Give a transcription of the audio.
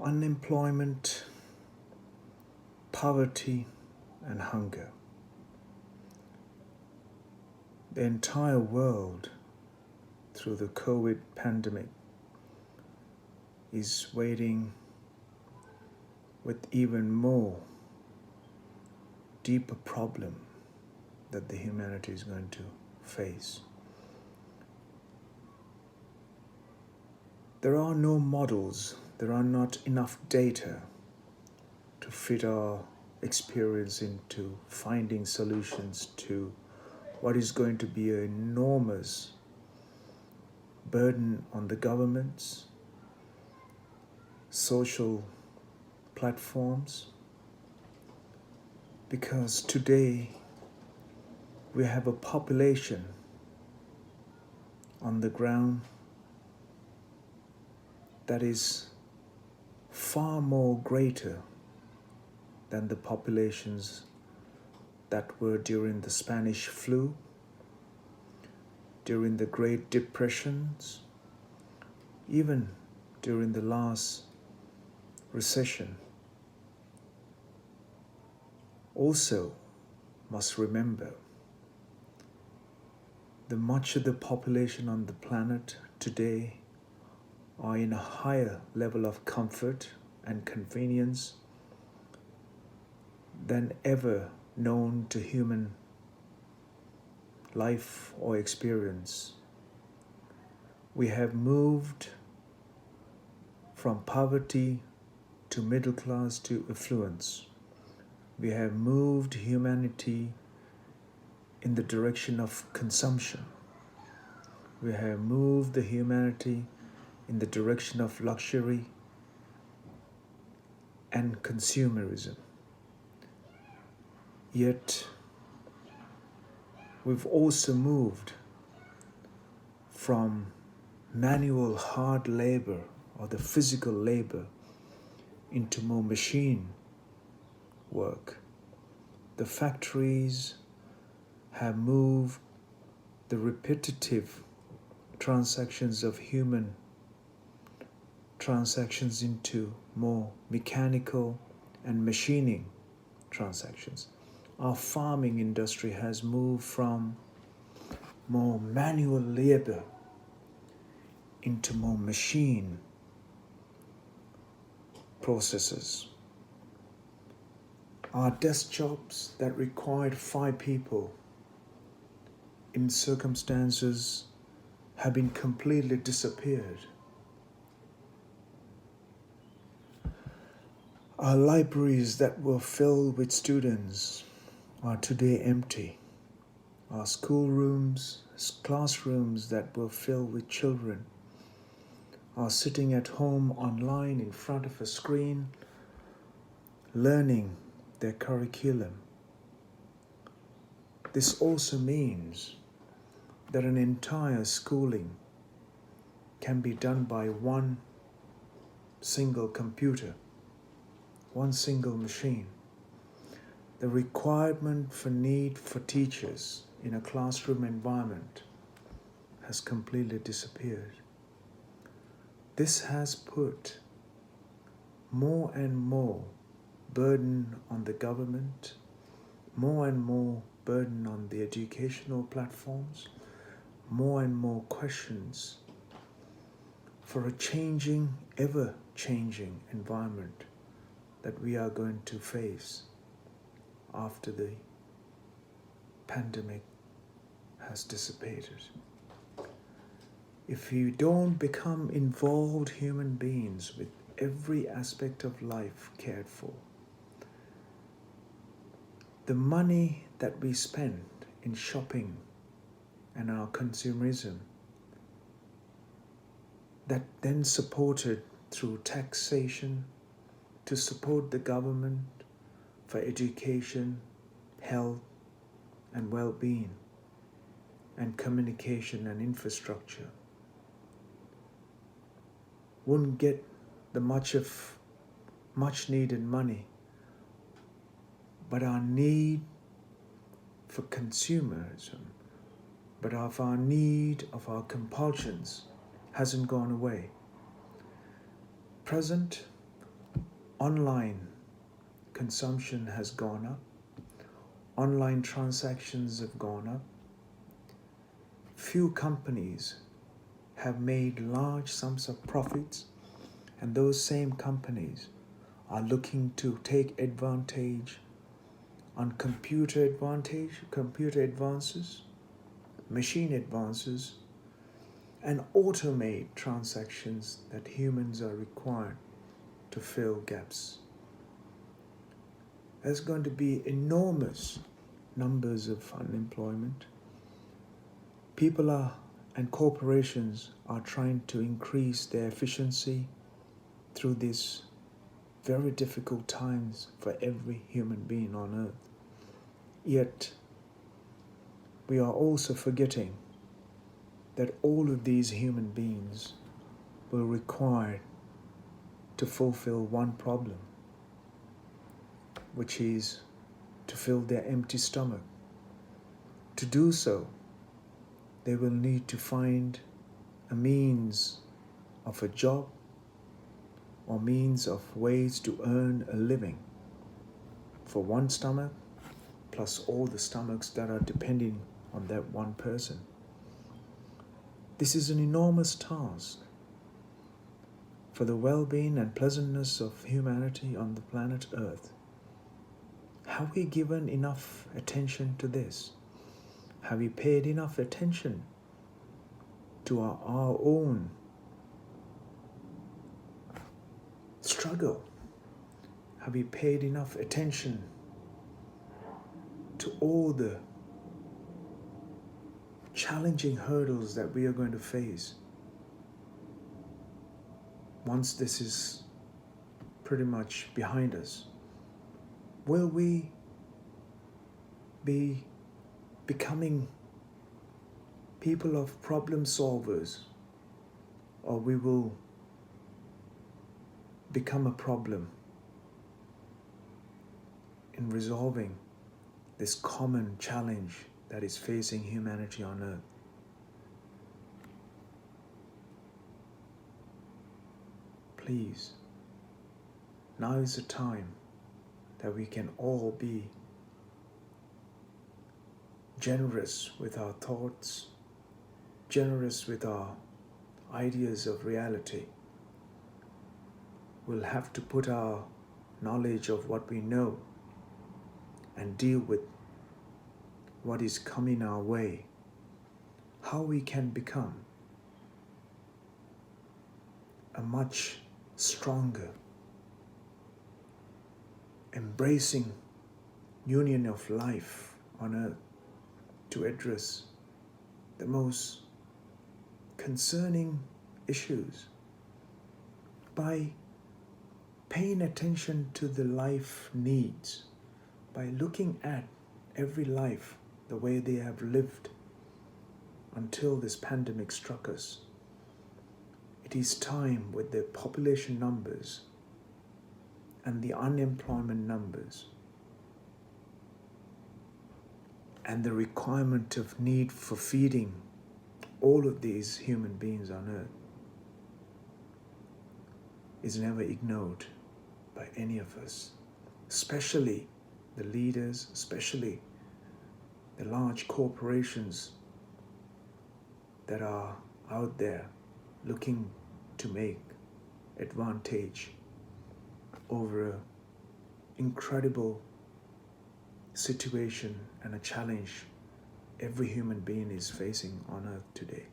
unemployment, poverty, and hunger. The entire world, through the COVID pandemic, is waiting with even more deeper problem that the humanity is going to face. There are no models, there are not enough data to fit our experience into finding solutions to what is going to be an enormous burden on the governments, social platforms, because today we have a population on the ground that is far more greater than the populations that were during the Spanish flu, during the Great Depressions, even during the last recession. Also, must remember that much of the population on the planet today are in a higher level of comfort and convenience than ever known to human life or experience. We have moved from poverty to middle class to affluence. We have moved humanity in the direction of consumption. We have moved the humanity in the direction of luxury and consumerism. Yet, we've also moved from manual hard labor or the physical labor into more machine work. The factories have moved the repetitive transactions of human transactions into more mechanical and machining transactions. Our farming industry has moved from more manual labor into more machine processes. Our desk jobs that required 5 people in circumstances have been completely disappeared. Our libraries that were filled with students are today empty. Our schoolrooms, classrooms that were filled with children are sitting at home online in front of a screen, learning their curriculum. This also means that an entire schooling can be done by one single computer, one single machine. The requirement for need for teachers in a classroom environment has completely disappeared. This has put more and more burden on the government, more and more burden on the educational platforms, more and more questions for a changing, ever-changing environment that we are going to face after the pandemic has dissipated. If you don't become involved human beings with every aspect of life cared for, the money that we spend in shopping and our consumerism, that then supported through taxation to support the government for education, health, and well-being, and communication and infrastructure, wouldn't get the much needed money, but our need for consumerism, but of our need of our compulsions hasn't gone away. Present, online consumption has gone up, online transactions have gone up. Few companies have made large sums of profits, and those same companies are looking to take advantage on computer advances, machine advances, and automate transactions that humans are required to fill gaps. There's going to be enormous numbers of unemployment. People and corporations are trying to increase their efficiency through these very difficult times for every human being on earth. Yet, we are also forgetting that all of these human beings were required to fulfill one problem, which is to fill their empty stomach. To do so, they will need to find a means of a job or means of ways to earn a living for one stomach plus all the stomachs that are depending on that one person. This is an enormous task for the well-being and pleasantness of humanity on the planet Earth. Have we given enough attention to this? Have we paid enough attention to our own struggle? Have we paid enough attention to all the challenging hurdles that we are going to face once this is pretty much behind us? Will we be becoming people of problem solvers, or we will become a problem in resolving this common challenge that is facing humanity on earth? Please, now is the time that we can all be generous with our thoughts, generous with our ideas of reality. We'll have to put our knowledge of what we know and deal with what is coming our way, how we can become a much stronger, embracing union of life on earth to address the most concerning issues by paying attention to the life needs, by looking at every life the way they have lived until this pandemic struck us. It is time, with the population numbers and the unemployment numbers and the requirement of need for feeding all of these human beings on earth, is never ignored by any of us, especially the leaders, especially the large corporations that are out there looking to make advantage over an incredible situation and a challenge every human being is facing on earth today.